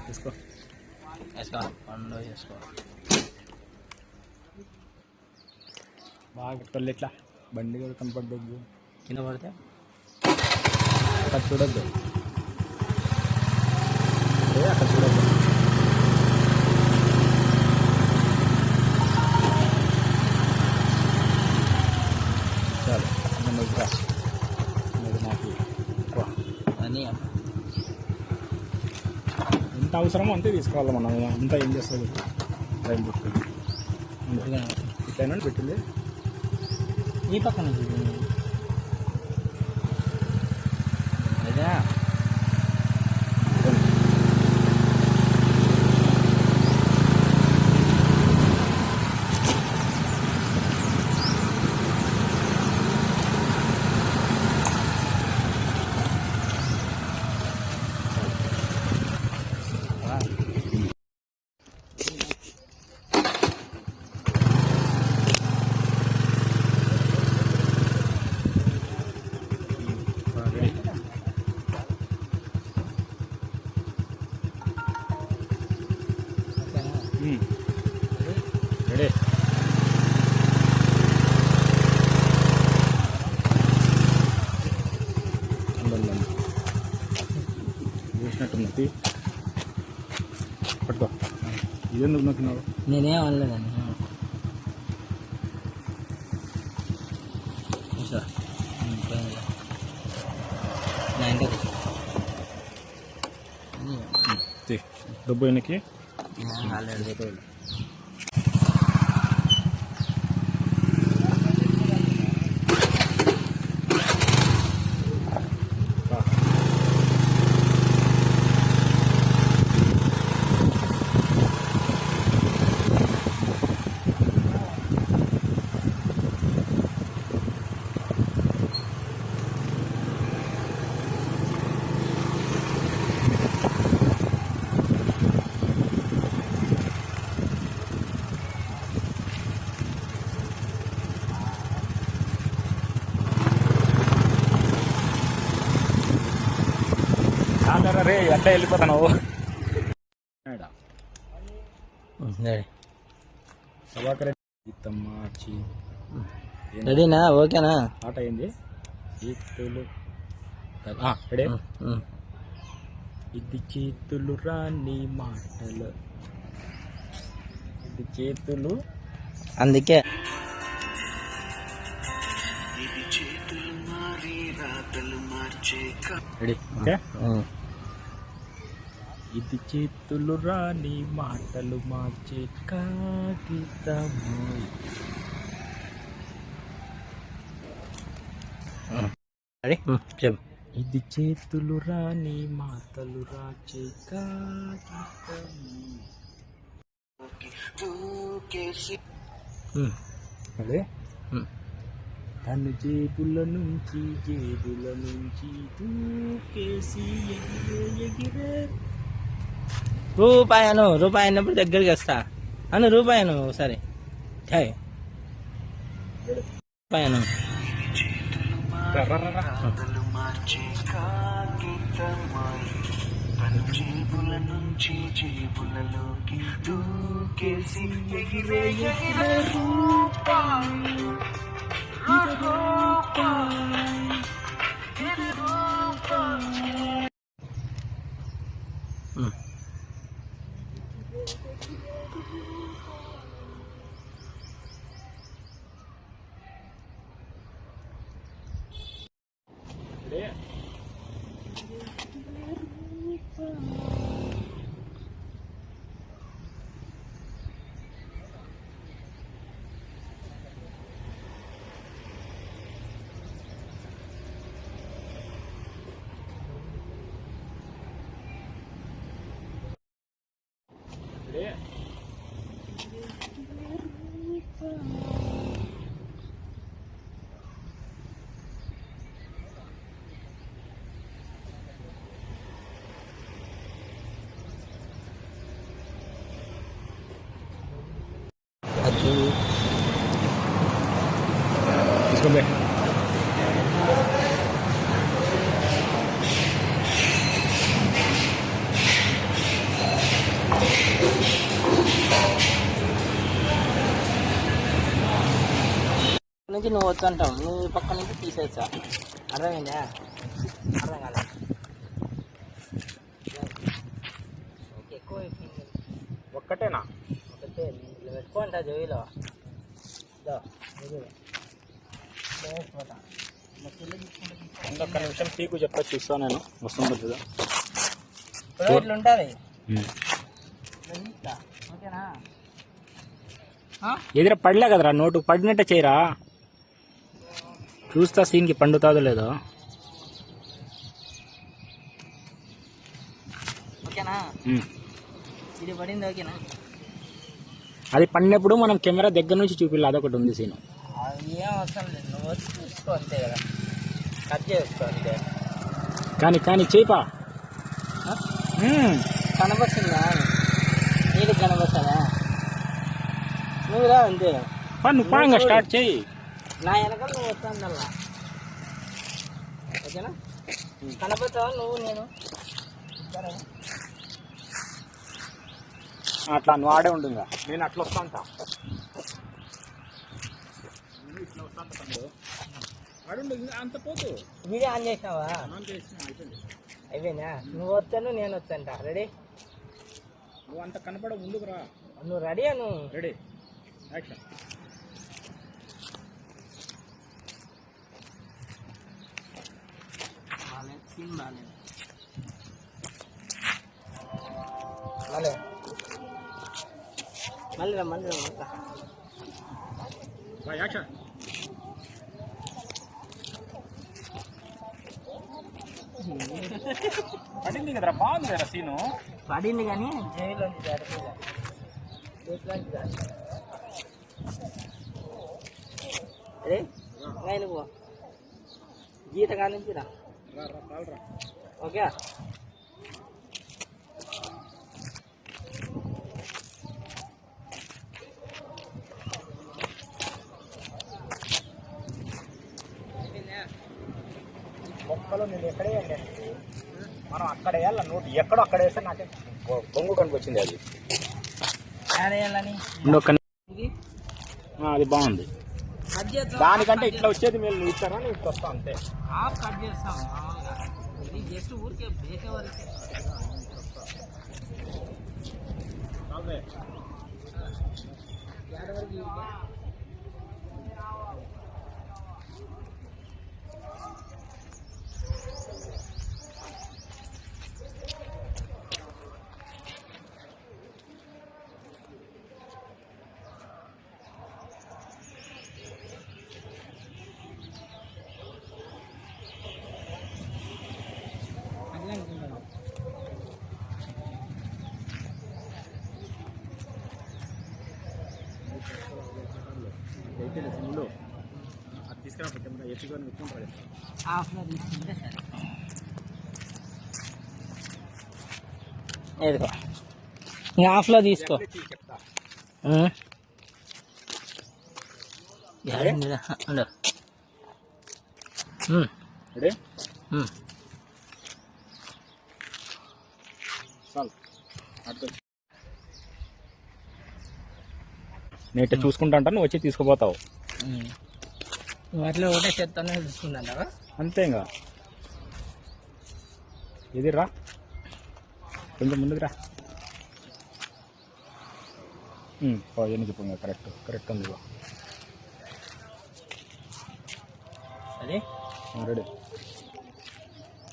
తీసుకో వేసుకో పండు వేసుకో బాగా పెట్టుకోవాలి. ఇట్లా బండి కూడా కనపడద్దు, కింద పడితే అక్కడ చూడద్దు, అక్కడ చూడద్దు. చాలు నాకు అని ఎంత అవసరమో అంతే తీసుకోవాలి. మనం అంతా ఏం చేస్తుంది టైం పెట్టుకుంది ఇట్లా పెట్టింది ఈ పక్కన అదే రెడీ. చూసినట్టుంది. పట్టుకో. ఇదెందుకు నొక్కినావు? నేనేం అనలేదండి. డబ్బు ఎన్నికి ఆల్రెడీ రే అట్లా వెళ్ళిపోతాను. రెడీనా? ఓకేనా? ఆట అయింది. రెడీ. ఇది చేతులు రాని మాటలు, ఇది చేతులు అందుకే రెడీ. ఓకే. ఇది చేతులు రాని మాటలు మార్చే కాగితము. చెప్పు. ఇది చేతులు రాని మాటలు రాచే కాగితము. అదే తను జేబుల నుంచి దూకేసి ఎగిరే రూపాయను అన్నప్పుడు దగ్గరికి వస్తా అను. రూపాయను సరే రూపాయను జేబుల నుంచి జేబులలోకి దూకేసి ఎగిరే రూపాయి. తీసుకోండి. నుంచి నువ్వు వచ్చంటావు, నువ్వు ఈ పక్క నుంచి తీసేచ్చా. అర్థమైందా? అర్థం కాలే. ఓకే, ఎక్కువ అయిపోయింది. ఒక్కటేనా? ఒకటే ఇట్లా పెట్టుకోంట జోయిలో. ఇంకొక నిమిషం పీకు చెప్పా, చూస్తాను నేను. వస్తుంది కదా ఇట్లా ఉంటుంది. ఓకేనా? ఎదుర పడలే కదరా, నోటు పడినట్టే చేయరా. చూస్తా సీన్కి పండుతాదో లేదో. ఓకేనా? ఇది పడింది. ఓకేనా? అది పడినప్పుడు మనం కెమెరా దగ్గర నుంచి చూపిల్లి, అదొకటి ఉంది సీను. అది ఏం అవసరం లేదు, నువ్వు వచ్చి చూసుకో అంతే కదా, కట్ చేసుకో అంతే. కానీ చేపా కనపడుతుందా? నీకు కనపడుతుందా? నువ్వు రా అంతే. నువ్వు పాంగా స్టార్ట్ చేయి. నా వెనకాల నువ్వు వస్తానల్లా. ఓకేనా? కనపడతావా నువ్వు నేను? అట్లా నువ్వు ఆడే ఉండుగా, నేను అట్లా వస్తా అంటా. అంత పోతు వీడియో ఆన్ చేసావా? అయిపోయినా? నువ్వు వచ్చాను, నేను వచ్చాంట. రెడీ? నువ్వు అంత కనపడ ముందుకు రా. నువ్వు రెడీ అను. Ready, action. సీన్ బాగాలేదు. మళ్ళీ రా మొత్తం. యాక్షన్. పడింది కదరా, బాగుంది కదా సీను. పడింది కానీ జైల్లోంచి జరగలేదు. అదే నువ్వు గీత కానించి రా. ఓకే. మొక్కలు నేను ఎక్కడే వెళ్ళాను, మనం అక్కడ వేయాల. నోటు ఎక్కడో అక్కడ వేస్తే నాకే బొంగు కనిపించింది. అది అది బాగుంది. దానికంటే ఇట్లా వచ్చేది మీరు నువ్వు ఇస్తారా, నువ్వు ఇట్లా వస్తావు అంతే. హాఫ్ కట్ చేస్తాం మామూలుగా. ఇది జస్ట్ ఊరికే బేకే వరకే. అది తీసుకురా, ఎత్తుకొని పెట్టుకుంటారు. హాఫ్లో తీసుకుంటే సరే. ఏదిగో ఇంకా హాఫ్లో తీసుకో. చెప్తా. రెడీ? నేను చూసుకుంటా అంటా, నువ్వు వచ్చి తీసుకుపోతావు. వాటిలో ఒకటే చెత్తనే చూసుకుంటావా? అంతే ఇంకా. ఇది రా, కొంచెం ముందుకు రా. ఎన్ని చెప్పు, కరెక్ట్ ఉంది. అదే రెడీ.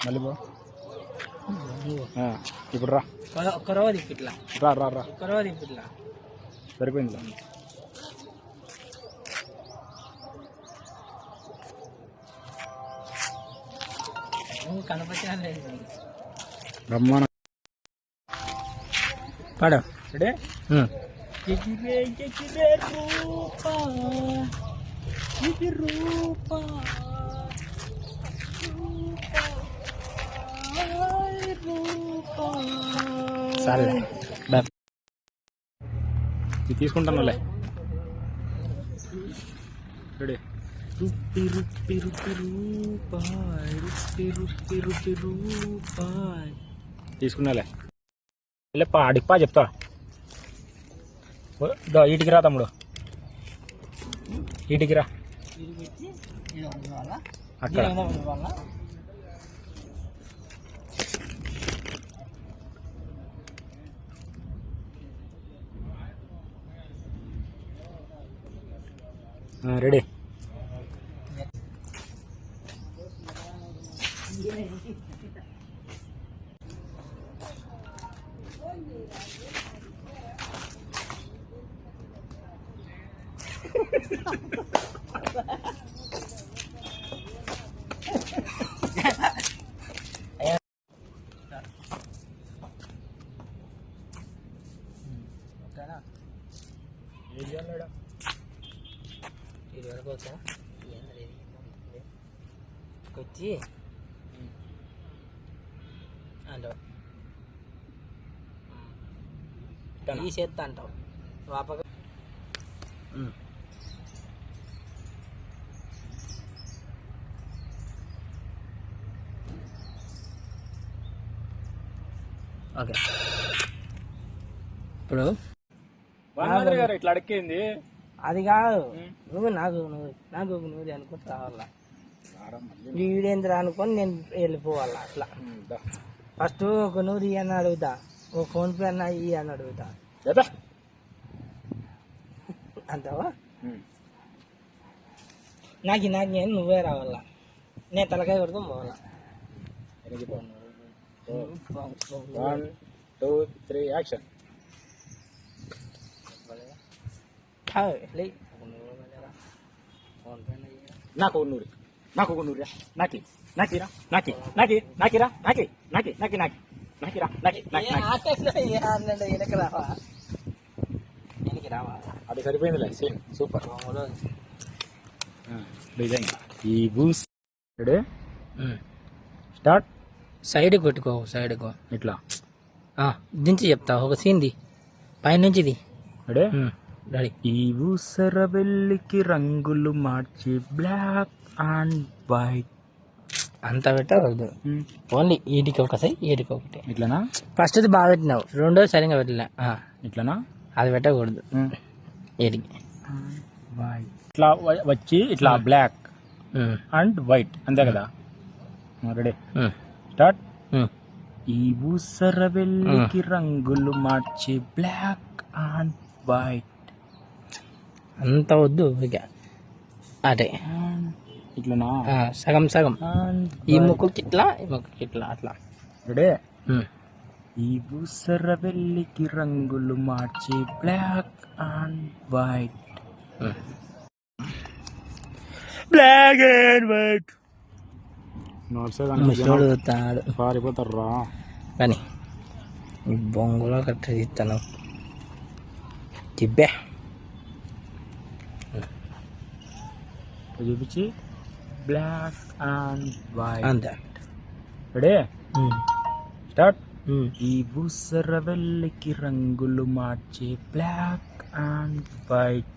మళ్ళీ బా. ఇప్పుడు రా. ఒక్కరవ దిప్పిట్లా రా. ఒక్కరవ దిప్పిట్లా సరిపోయింది. కనపచ్చిన బ్రహ్మాండ పడ. రెడీ? సరే తీసుకుంటానులే. రెడీ? తీసుకున్నాలే. వెళ్ళప్పా, అడిప్పా చెప్తా. ఈటికి రా తమ్ముడు, ఈటికి రా. ఇది పెట్టి ఇది ఉండాలా, అక్కడ ఉండాలా. రెడీ. ఇది వరకు వచ్చా వచ్చి అంటావు ఈ చేత్తా అంటావు వాపక. ఓకే ఇప్పుడు గారు ఇట్లా అడిగింది అది కాదు, నువ్వు నాకు నూరి అనుకుంటూ రావాలా, వీడేంద్ర అనుకొని నేను వెళ్ళిపోవాలా. అట్లా ఫస్ట్ ఒక నూరి అని అడుగుతా, ఓ ఫోన్ పే అన్న ఇయ్యి అని అడుగుతా. అంటావా? నాకు నేను నువ్వే రావాలా, నేను తలకాయ కొడుకొని పోవాలా. 1 2 3 యాక్షన్. నాకు నూరి, నాకు నూరి, నాకి నాకిరా, నాకి నాకి నాకిరా, నాకి నాకి నాకి నాకి నాకిరా, నాకి వెనక్కి రావా, వెనక్కి రావా. అది సరిపోయిందిలే, సీన్ సూపర్. డిజైన్ ఈ బూస్ రెడీ స్టార్ట్. సైడ్ కొట్టుకో, సైడ్ కో ఇట్లా దించి చెప్తా, ఒక సీన్ ది పైనుంచిది. Ready ready. ఈ ఊసర వెల్లికి రంగులు మార్చి బ్లాక్ అండ్ వైట్. అంతా పెట్టవద్దు, ఓన్లీ ఈటికి ఒక సైడ్, ఈటికి ఒకటి. ఇట్లానా? ఫస్ట్ అది బాగా పెట్టినావు, రెండోది సరిగా పెట్టలే. ఇట్లానా? అది పెట్టకూడదు, ఈటికి వైట్. ఇట్లా వచ్చి ఇట్లా బ్లాక్ అండ్ వైట్, అంతే కదా? Ready start. ఈ ఊసర వెల్లికి రంగులు మార్చి బ్లాక్ అండ్ వైట్. అంత వద్దు ఇక, అదే ఇట్లనా? సగం సగం, ఈ ముక్కుకి ఇట్లా, ఈ ముక్కుకి ఇట్లా, అట్లా. రెడీ. ఈ ఊసర వెల్లికి రంగులు మార్చి black and white. Black and white. చూడుతాడు పారిపోతారు రా. కానీ ఈ బొంగులో కట్ట తీస్తాను తిబ్బే చూపించి బ్లాక్ అండ్ వైట్. అంతే. Ready start. ఈ ఊసర వెల్లికి రంగులు మార్చే బ్లాక్ అండ్ వైట్.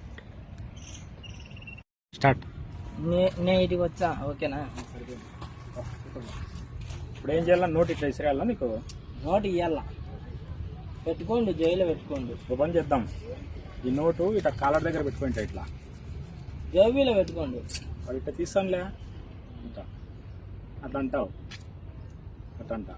స్టార్ట్. నేను ఇటుకి వచ్చా, ఓకేనా? ఇప్పుడు ఏం చేయాలా? నోట్ ఇట్లా ఇసిరేయాలా నీకు? నోటు ఇవ్వాల, పెట్టుకోండి, జైల్లో పెట్టుకోండి. ఒక పని చేద్దాం, ఈ నోటు ఇట్లా కాలర్ దగ్గర పెట్టుకుంటా, ఇట్లా జేబీలో పెట్టుకోండి. వాడు ఇట్లా తీస్తానులే, ఇట్లా అట్లా అంటావు, అట్లా అంటా.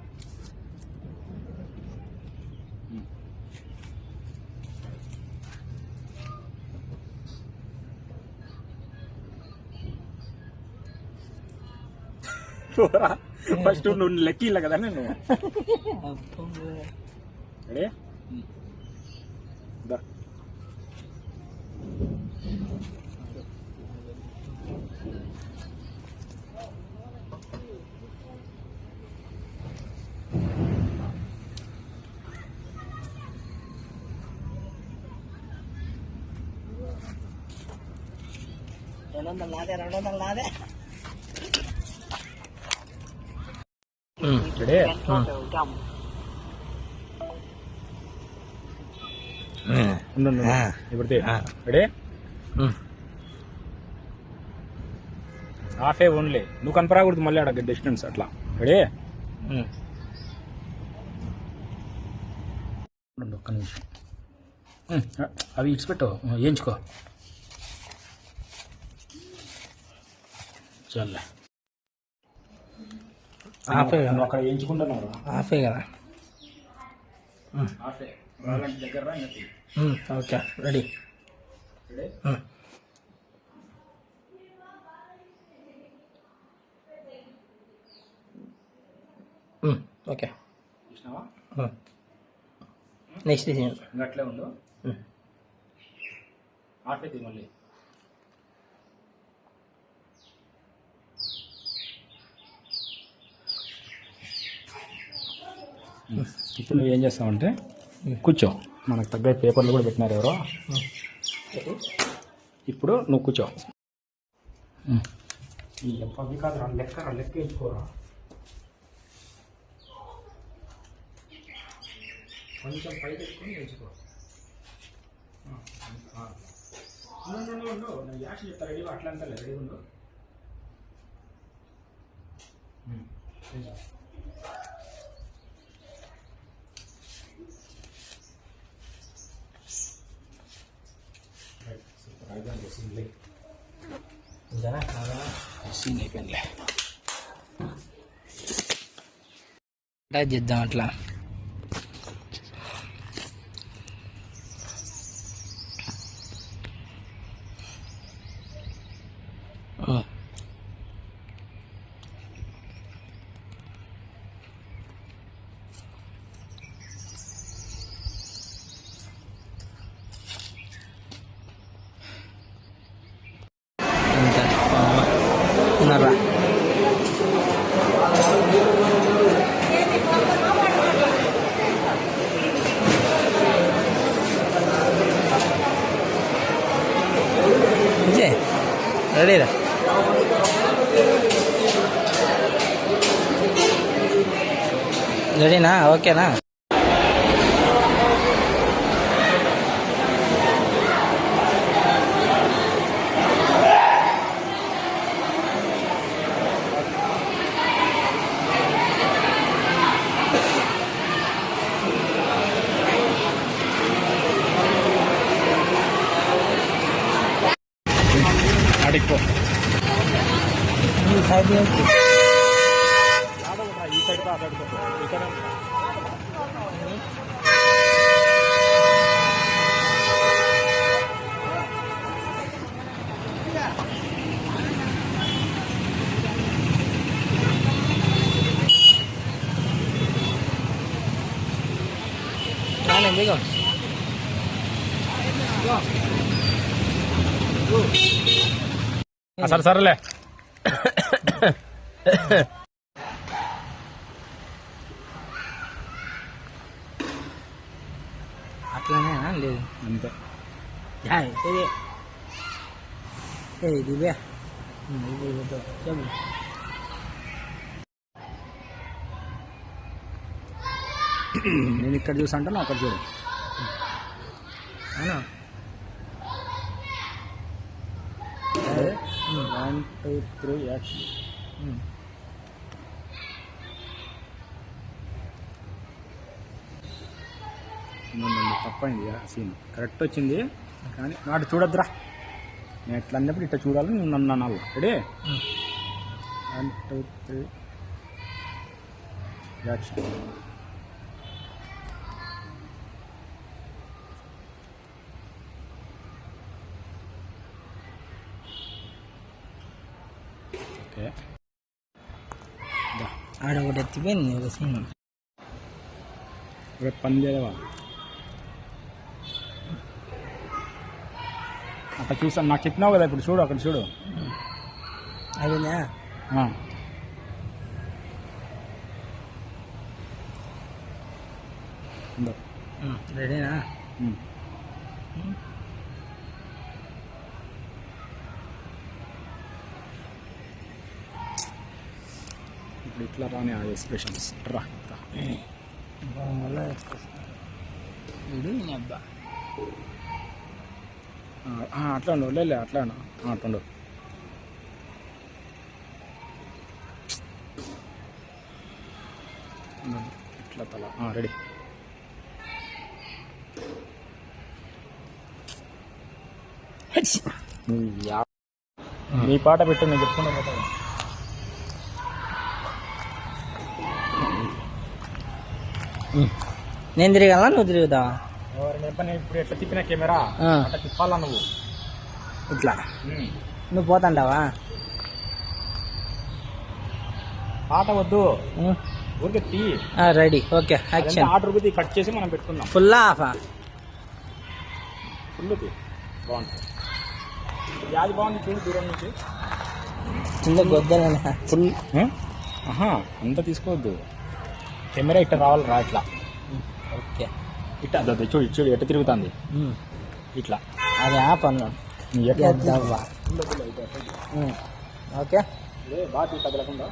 ఫస్ట్ నువ్వు లెక్కిలా కదా నేను. రెడీ దా. నాదే 200 నాదే. రెడీ ఇప్పుడు రెడీ. హాఫే ఓన్లీ, నువ్వు కనపరాకూడదు మళ్ళీ అక్కడ డిస్టెన్స్ అట్లా. రెడీ ఒక్క నిమిషం. అవి ఇడిచిపెట్టు, వేయించుకో. చల్లే ఆఫే కదా, నువ్వు అక్కడ వేయించుకుంటున్నావు. ఆఫే కదా. ఆఫే దగ్గర. Okay, ready. ఓకే, చూసినావా? నెక్స్ట్ సీన్ ఇంకా అట్లే ఉండు. ఆఫే తీ మళ్ళీ. ఇప్పుడు నువ్వు ఏం చేస్తావంటే కూర్చో. మనకు తగ్గ పేపర్లు కూడా పెట్టినారు ఎవరో. ఇప్పుడు నువ్వు కూర్చో. ఈ అవి కాదు, లెక్క వేయించుకోరా. కొంచెం పై పెట్టుకొని వేయించుకో. నేను యాక్షన్ చెప్తా, రెడీ అట్లా అంతా రెడీ ఉండు. సీన్ అయిపోయిందిలే. చేద్దాం అట్లా. ఉన్నారా? రెడీరా? రెడీనా? ఓకేనా? అడిక్కో. ఈ సైడ్ ఈ సైడ్ ఇక్కడ దిగో. సరేలే. అట్లానేనా? లేదు అంతే. దివ్యా చెప్పు. నేను ఇక్కడ చూసా అంటే అక్కడ చూడు. అవునా? 1 2 3 యాక్షన్. తప్పైంది సీన్. కరెక్ట్ వచ్చింది కానీ వాడు చూడొద్దురా. నేను ఎట్లా అన్నప్పుడు ఇట్లా చూడాలి, నువ్వు నన్ను అనాలి. రెడీ? 1 2 3 యాక్షన్. ఓకే, ఆడ ఒకటి ఎత్తిపోయింది ఒక సీన్. రేపు పని చేయవా? అక్కడ చూసాను, నాకు చెప్పినావు కదా. ఇప్పుడు చూడు, అక్కడ చూడు. అయిపోయిందా? రెడీనా? ఇప్పుడు ఇట్లా రాని ఆ ఎక్స్ప్రెషన్స్ రా. అబ్బా అట్లా ఉండు. లే అట్లా అట్లా ఉండు. ఇట్లా తల రెడీ. నీ పాట పెట్టు, నేను చెప్పుకున్నా పోతా. నేను తిరగాలా నువ్వు తిరుగుతావా? నేను ఇప్పుడు ఎట్లా తిప్పిన కెమెరా అట్లా తిప్పాలా నువ్వు ఇట్లా నువ్వు పోతాంటావా? పాట వద్దు, ఊరికే తీ. Ready, okay, action. ఆర్డర్ కొద్ది కట్ చేసి మనం పెట్టుకుందాం. ఫుల్ ఆఫా? ఫుల్ తీ, బాగుంటుంది. యాది బాగుంది చూడు దూరం నుంచి. కింద గొద్దలేనా? ఫుల్ అంతా తీసుకోవద్దు, కెమెరా ఇట్లా రావాలి రా, ఇట్లా. ఓకే, ఇట్లా చూడు చూడు ఎట్ట తిరుగుతుంది ఇట్లా. అది ఆఫ్ అన్నా. ఓకే, బాగా తీ తగలకుండా.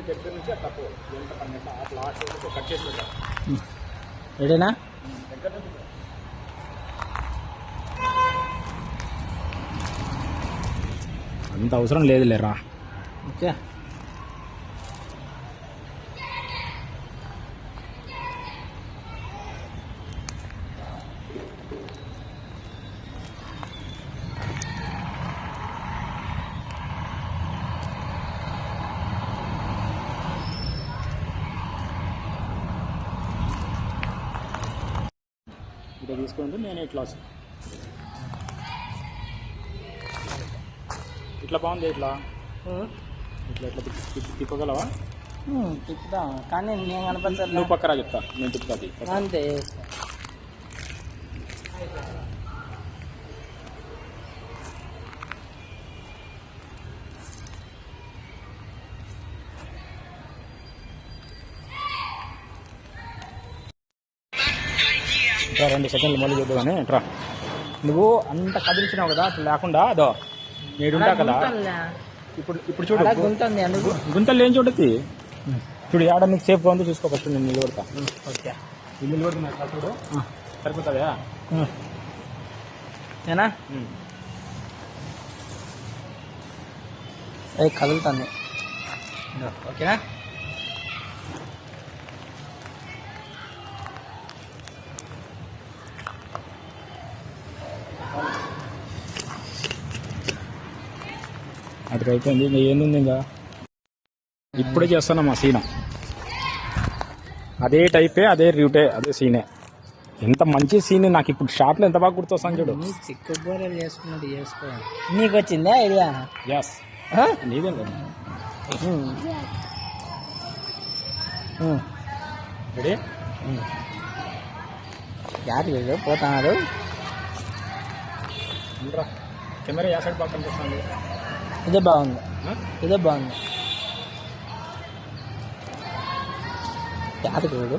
దగ్గర నుంచి అట్లా ఎంత పన్నెండు అట్లా కట్ చేసి పెట్టా. రెడీనా? దగ్గర నుంచి అంత అవసరం లేదు లేరా. ఓకే, ఇట్లా తీసుకుంటే నేను ఇట్లా ఇట్లా బాగుంది. ఇట్లా ఇట్లా ఇట్లా తిప్పగలవా? తిప్పుదాం, కానీ నేను కనపడతాను. నువ్వు పక్కరా చెప్తా, నేను తిప్పుతాది అంతే. ఇంకా 2 సెకండ్లు మళ్ళీ చూద్దు కానీ ఇట్రా. నువ్వు అంత కదిలించినావు కదా, అట్లా లేకుండా అదో నేడుంటా కదా. ఇప్పుడు చూడు గుంతలు ఏం చూడద్ది. చూడు ఆడ నీకు సేఫ్గా ఉంది చూసుకో. ఫస్ట్ నేను నిలబడతా. ఓకే, నిలబడుతున్నా చూడు, సరిపోతుందా? ఏనా కదులుతుంది. ఓకేనా? అది అయిపోయింది. ఇంకా ఏంది ఇంకా ఇప్పుడే చేస్తున్నా మా సీన్. అదే టైపే, అదే రూటే, అదే సీనే. ఎంత మంచి సీన్. నాకు ఇప్పుడు షార్ట్లో ఎంత బాగా గుర్తొస్తాను చూడు. చిక్కుబోరలు చేసుకున్నట్టు చేసుకో. నీకు వచ్చిందా ఐడియా? ఎస్, నీదే కదా. రెడీ? యారు వీళ్ళు పోతున్నారు. కెమెరా యా సైడ్ బాగా కనిపిస్తుంది. ఇదే బాగుంది, ఇదే బాగుంది. యాదకి వీడు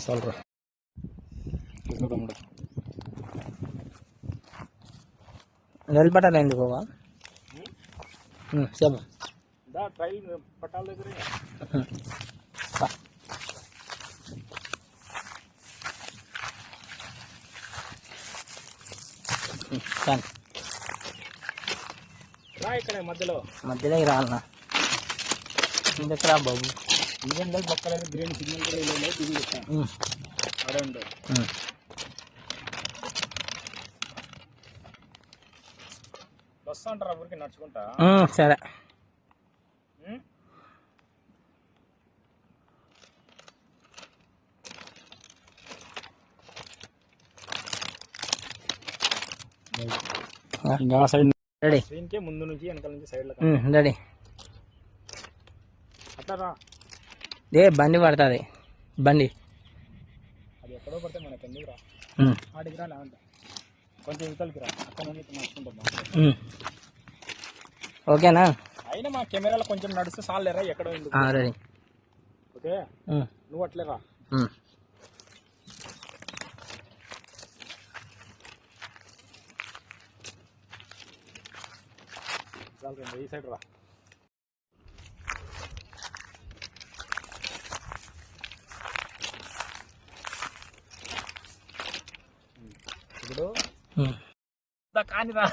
సాల్రా నిలబడాలి ఎందుకు బాబా? చెప్పు. ట్రైల్ పట్టాల దగ్గర రా. ఇక్కడ మధ్యలోకి రాలనా? ఇందుకు రా బాబు. ఇంజన్ లేదు, బొక్కలేదు, గ్రీన్ సిగ్నల్ కూడా లేదు. ఇది చెప్తాను అడవుండే బస్సు అంటారా ఊరికి నడుచుకుంటా. సరే, ఇంకా సైడ్ రెడీ. స్క్రీన్కే ముందు నుంచి వెనకాల నుంచి సైడ్ లో రెడీ. అట్లా బండి పడుతుంది. బండి అది ఎక్కడో పడితే మనకి ఎందుకు రా. ఆడికి రా, లేదంటే కొంచెం ఇవతలకి రా. అక్కడ నుండి నడుచుకుంటాం. ఓకేనా? అయినా మా కెమెరాలో కొంచెం నడిస్తే సాలేరా. ఎక్కడో ఎందుకు. రెడీ. ఓకే నువ్వు అట్లేరా ఈ సైడ్ రా ఇప్పుడు కానిరా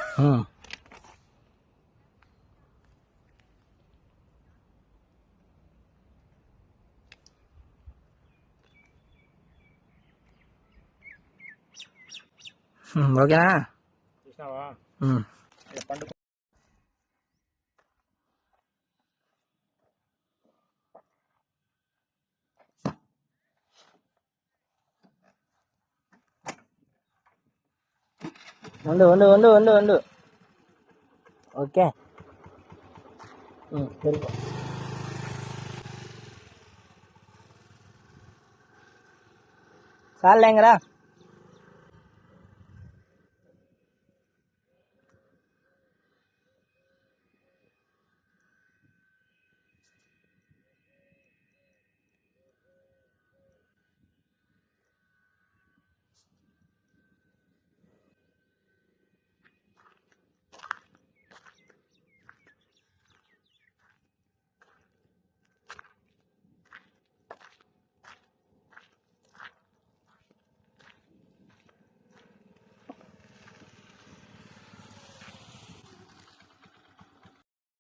ఓకేనా చూసినావా పండు ఉండు ఓకే తెలుపు చాలేంగరా